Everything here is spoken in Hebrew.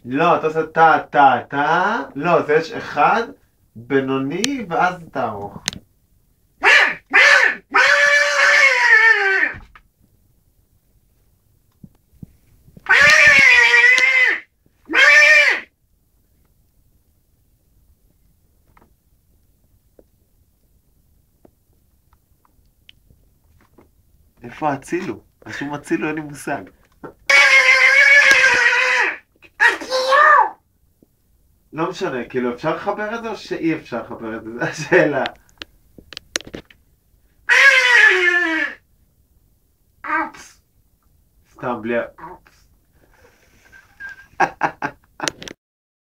לא, אתה עושה טה. לא, זה יש אחד, בינוני, ואז אתה ארוך. איפה הצילו? רשום הצילו, אין לי מושג. לא משנה, כאילו אפשר לחבר את זה או שאי אפשר לחבר את זה? זו השאלה. סתם בלי אופס.